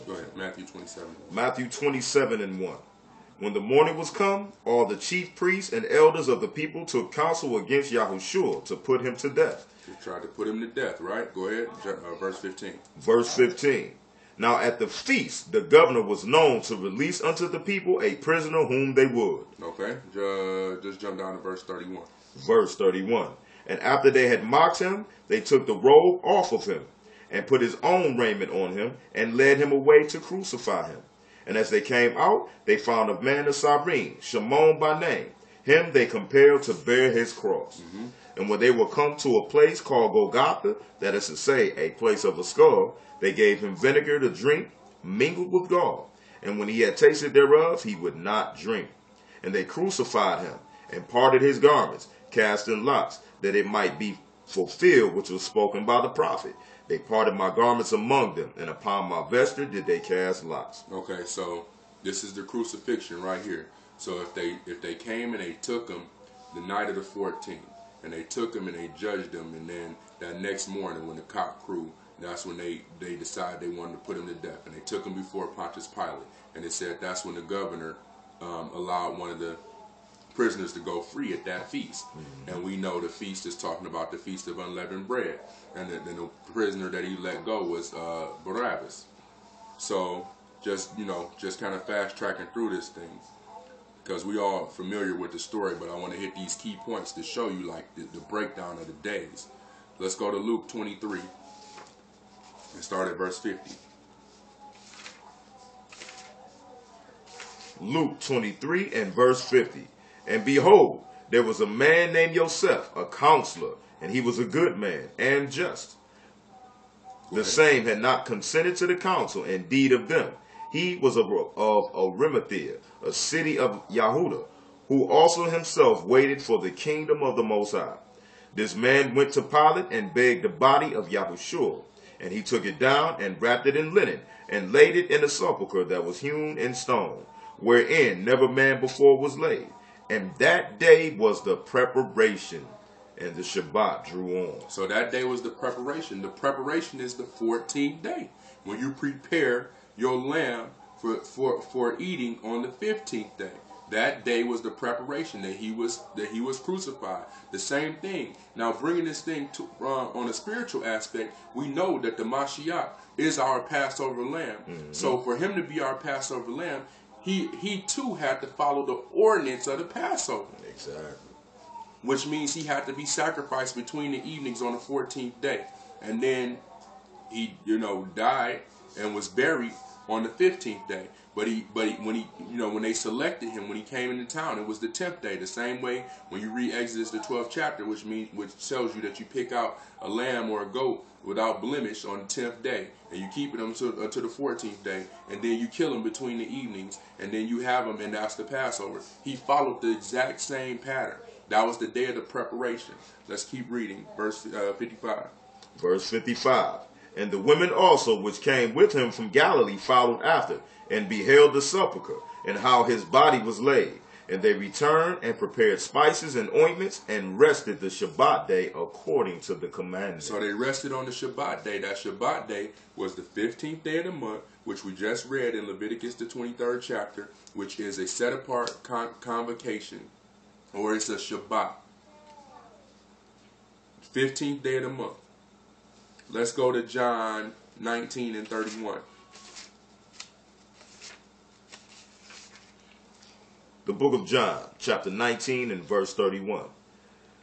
Go ahead, Matthew 27. Matthew 27 and 1. When the morning was come, all the chief priests and elders of the people took counsel against Yahushua to put him to death. They tried to put him to death, right? Go ahead, verse 15. Verse 15. Now at the feast, the governor was known to release unto the people a prisoner whom they would. Okay, just jump down to verse 31. Verse 31. And after they had mocked him, they took the robe off of him, and put his own raiment on him, and led him away to crucify him. And as they came out, they found a man of Cyrene, Shimon by name. Him they compelled to bear his cross. And when they were come to a place called Golgotha, that is to say, a place of a skull, they gave him vinegar to drink, mingled with gall. And when he had tasted thereof, he would not drink. And they crucified him, and parted his garments, cast in lots, that it might be fulfilled which was spoken by the prophet. They parted my garments among them, and upon my vesture did they cast lots. Okay, so this is the crucifixion right here. So if they came and they took him the night of the 14th, and they took him and they judged him, and then that next morning when the cock crew, that's when they decided they wanted to put him to death, and they took him before Pontius Pilate, and it said that's when the governor allowed one of the prisoners to go free at that feast. And we know the feast is talking about the Feast of Unleavened Bread, and the prisoner that he let go was Barabbas. So just kind of fast tracking through this thing, because we all familiar with the story, but I want to hit these key points to show you like the breakdown of the days. Let's go to Luke 23 and start at verse 50. Luke 23 and verse 50. And behold, there was a man named Joseph, a counselor, and he was a good man and just. The same had not consented to the counsel and deed of them. He was of Arimathea, a city of Yahudah, who also himself waited for the kingdom of the Most High. This man went to Pilate and begged the body of Yahushua, and he took it down and wrapped it in linen, and laid it in a sepulchre that was hewn in stone, wherein never man before was laid. And that day was the preparation, and the Shabbat drew on. So that day was the preparation. The preparation is the 14th day, when you prepare your lamb for eating on the 15th day. That day was the preparation that he was crucified. The same thing. Now, bringing this thing to on a spiritual aspect, we know that the Mashiach is our Passover lamb. So for him to be our Passover lamb, he too had to follow the ordinance of the Passover. Exactly. Which means he had to be sacrificed between the evenings on the 14th day. And then he, died and was buried on the 15th day. But when they selected him, when he came into town, it was the 10th day. The same way when you read Exodus, the 12th chapter, which tells you that you pick out a lamb or a goat without blemish on the 10th day, and you keep it until the 14th day, and then you kill them between the evenings, and then you have them, and that's the Passover. He followed the exact same pattern. That was the day of the preparation. Let's keep reading. Verse 55. Verse 55. And the women also which came with him from Galilee followed after, and beheld the sepulchre, and how his body was laid. And they returned and prepared spices and ointments, and rested the Shabbat day according to the commandment. So they rested on the Shabbat day. That Shabbat day was the 15th day of the month, which we just read in Leviticus, the 23rd chapter, which is a set-apart convocation, or it's a Shabbat. 15th day of the month. Let's go to John 19 and 31. The book of John, chapter 19 and verse 31.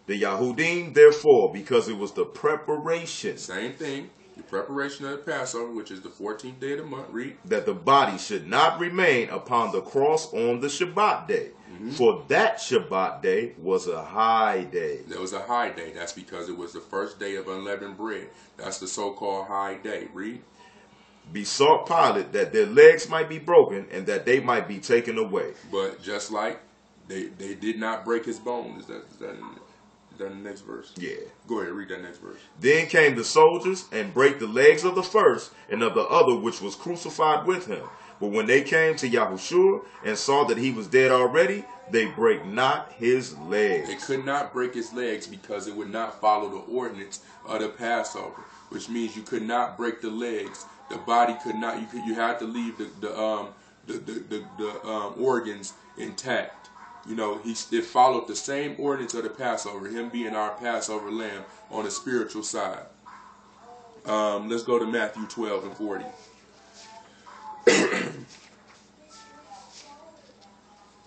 The Yahudim, therefore, because it was the preparation. Same thing. The preparation of the Passover, which is the 14th day of the month. Read. That the body should not remain upon the cross on the Shabbat day. For that Shabbat day was a high day. There was a high day. That's because it was the first day of unleavened bread. That's the so-called high day. Read. Besought Pilate that their legs might be broken and that they might be taken away. But just like they did not break his bones. Is that the next verse? Yeah. Go ahead, read that next verse. Then came the soldiers and brake the legs of the first and of the other which was crucified with him. But when they came to Yahushua and saw that he was dead already, they brake not his legs. They could not break his legs because it would not follow the ordinance of the Passover, which means you could not break the legs. The body could not. You had to leave the organs intact. You know, it followed the same ordinance of the Passover, him being our Passover lamb on the spiritual side. Let's go to Matthew 12 and 40.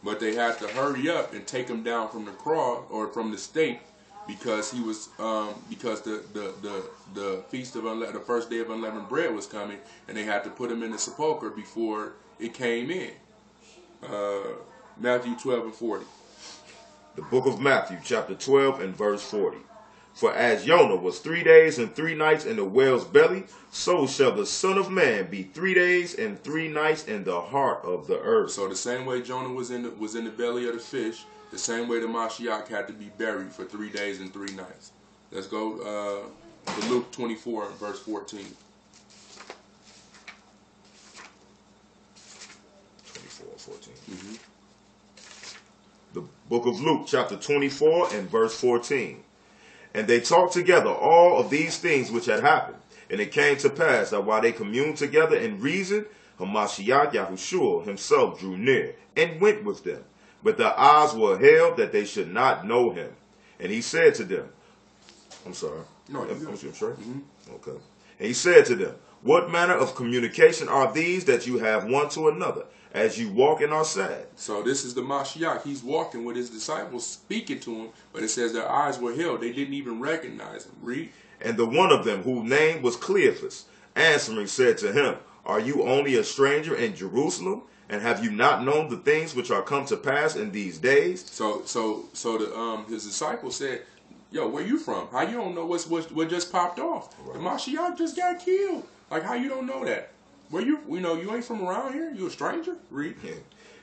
But they had to hurry up and take him down from the cross or from the stake because he was because the feast of the first day of unleavened bread was coming, and they had to put him in the sepulcher before it came in. Matthew 12 and 40. The book of Matthew, chapter 12 and verse 40. For as Jonah was 3 days and 3 nights in the whale's belly, so shall the Son of Man be 3 days and 3 nights in the heart of the earth. So the same way Jonah was in the belly of the fish, the same way the Mashiach had to be buried for 3 days and 3 nights. Let's go to Luke 24 and verse 14. 24 and 14. Mm-hmm. The book of Luke, chapter 24 and verse 14. And they talked together all of these things which had happened. And it came to pass that while they communed together and reasoned, Hamashiach Yahushua himself drew near and went with them. But their eyes were held that they should not know him. And he said to them, I'm sorry. No, you're good. Mm-hmm. Okay. And he said to them, what manner of communication are these that you have one to another, as you walk and are sad? So this is the Mashiach. He's walking with his disciples, speaking to him, but it says their eyes were held. They didn't even recognize him. Read. And the one of them, whose name was Cleophas, answering said to him, are you only a stranger in Jerusalem, and have you not known the things which are come to pass in these days? So his disciples said, yo, where you from? How you don't know what just popped off? Right. The Mashiach just got killed. Like, how you don't know that? Where you ain't from around here? You a stranger? Read. Yeah.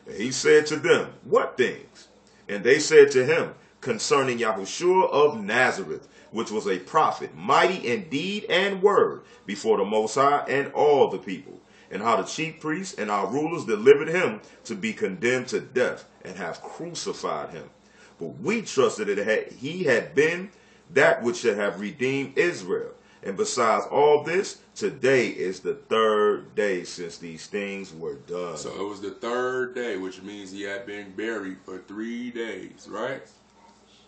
And he said to them, what things? And they said to him, concerning Yahushua of Nazareth, which was a prophet, mighty in deed and word before the Most High and all the people, and how the chief priests and our rulers delivered him to be condemned to death and have crucified him. But we trusted that he had been that which should have redeemed Israel. And besides all this, today is the 3rd day since these things were done. So it was the 3rd day, which means he had been buried for 3 days, right?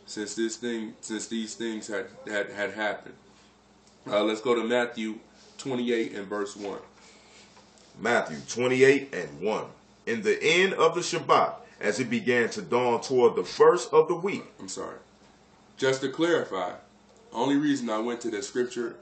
Since these things had happened. Let's go to Matthew 28 and verse 1. Matthew 28 and 1. In the end of the Shabbat, as it began to dawn toward the first of the week. I'm sorry. Just to clarify, only reason I went to that scripture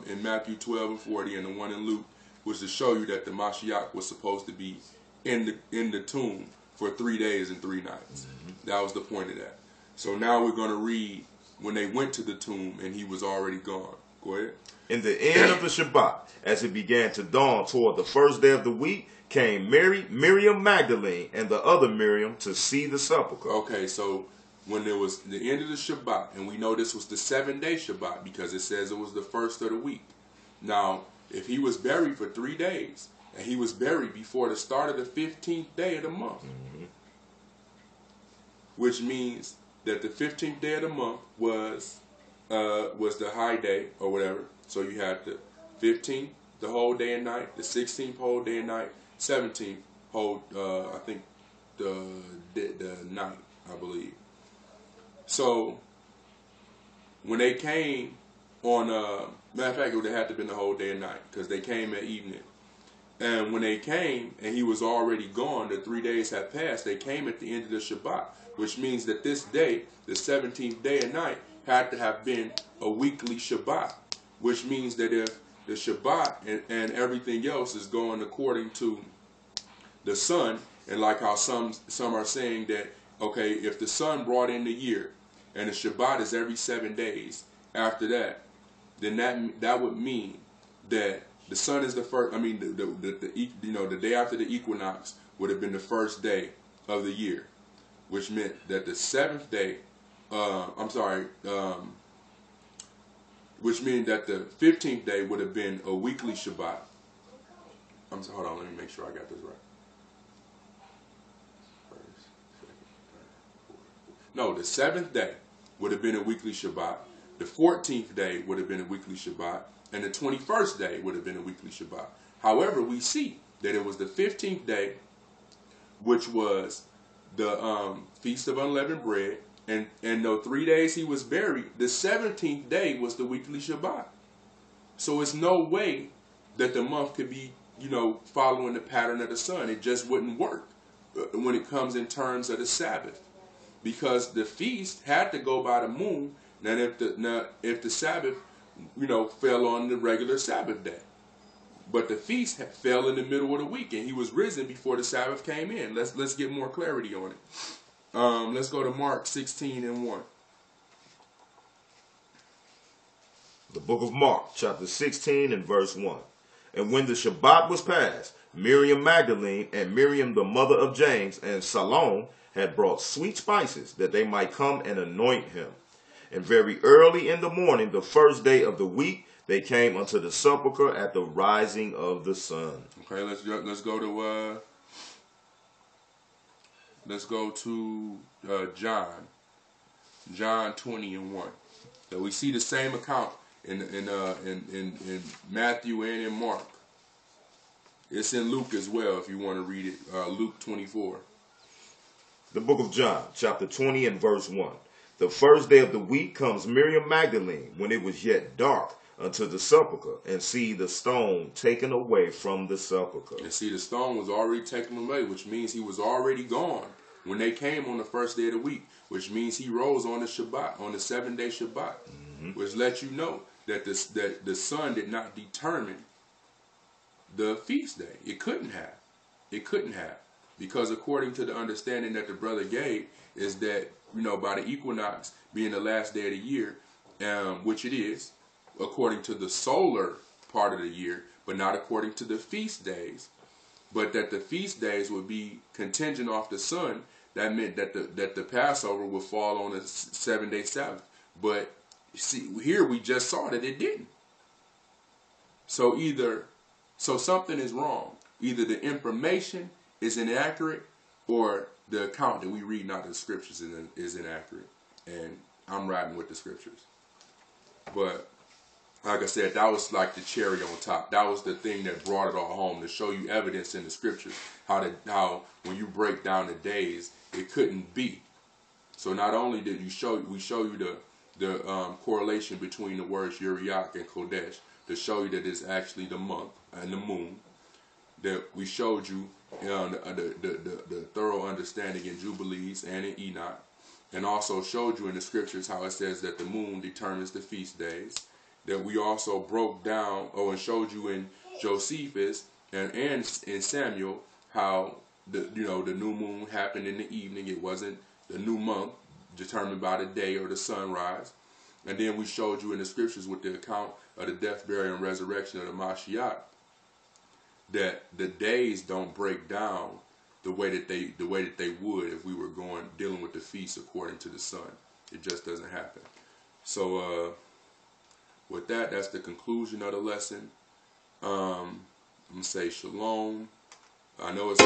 in Matthew 12 and 40 and the one in Luke was to show you that the Mashiach was supposed to be in the tomb for 3 days and 3 nights. Mm-hmm. That was the point of that. So now we're going to read when they went to the tomb and he was already gone. Go ahead. In the end of the Shabbat, as it began to dawn toward the first day of the week, came Miriam Magdalene and the other Miriam to see the sepulchre. Okay, so when there was the end of the Shabbat, and we know this was the 7-day Shabbat because it says it was the first of the week. Now, if he was buried for 3 days, and he was buried before the start of the 15th day of the month, mm-hmm. which means that the 15th day of the month was the high day or whatever. So you had the 15th, the whole day and night, the 16th whole day and night, 17th whole, I think the night, I believe. So when they came on, matter of fact, it would have had to have been the whole day and night because they came at evening. And when they came and he was already gone, the 3 days had passed, they came at the end of the Shabbat, which means that this day, the 17th day and night, had to have been a weekly Shabbat, which means that if the Shabbat and everything else is going according to the sun, and like how some are saying that, okay, if the sun brought in the year and the Shabbat is every 7 days after that, then that would mean that the sun is the first. I mean, the day after the equinox would have been the first day of the year, which meant that the 7th day I'm sorry, which means that the 15th day would have been a weekly Shabbat. Hold on, let me make sure I got this right. First, second, third, fourth. No, the 7th day would have been a weekly Shabbat. The 14th day would have been a weekly Shabbat. And the 21st day would have been a weekly Shabbat. However, we see that it was the 15th day, which was the Feast of Unleavened Bread. And the 3 days he was buried, the 17th day was the weekly Shabbat. So it's no way that the month could be, following the pattern of the sun. It just wouldn't work when it comes in terms of the Sabbath. Because the feast had to go by the moon. Now if the Sabbath, fell on the regular Sabbath day. But the feast fell in the middle of the week, and he was risen before the Sabbath came in. Let's get more clarity on it. Let's go to Mark 16:1. The book of Mark, chapter 16 and verse 1. And when the Shabbat was passed, Miriam Magdalene and Miriam the mother of James and Salome had brought sweet spices that they might come and anoint him. And very early in the morning, the first day of the week, they came unto the sepulchre at the rising of the sun. Okay, let's go to John 20:1. So we see the same account in Matthew and in Mark. It's in Luke as well if you want to read it. Luke 24. The book of John, chapter 20 and verse 1. The first day of the week comes Miriam Magdalene, when it was yet dark, unto the sepulchre, and see the stone taken away from the sepulchre. And see, the stone was already taken away, which means he was already gone when they came on the first day of the week, which means he rose on the Shabbat, on the 7-day Shabbat, which lets you know that the sun did not determine the feast day. It couldn't have. Because according to the understanding that the brother gave is that, by the equinox being the last day of the year, which it is, according to the solar part of the year, but not according to the feast days, but that the feast days would be contingent off the sun. That meant that the Passover would fall on a 7-day Sabbath. But see, here we just saw that it didn't. So something is wrong. Either the information is inaccurate, or the account that we read out of the scriptures is inaccurate. And I'm riding with the scriptures. But like I said, that was like the cherry on top. That was the thing that brought it all home, to show you evidence in the scriptures how when you break down the days, it couldn't be. So not only did we show you the correlation between the words Uriach and Kodesh, to show you that it's actually the month and the moon, that we showed you the thorough understanding in Jubilees and in Enoch, and also showed you in the scriptures how it says that the moon determines the feast days. That we also broke down, and showed you in Josephus and in Samuel how the new moon happened in the evening. It wasn't the new month determined by the day or the sunrise. And then we showed you in the scriptures with the account of the death, burial, and resurrection of the Mashiach, that the days don't break down the way that they would if we were dealing with the feast according to the sun. It just doesn't happen. So with that, that's the conclusion of the lesson. I'm gonna say shalom. I know it's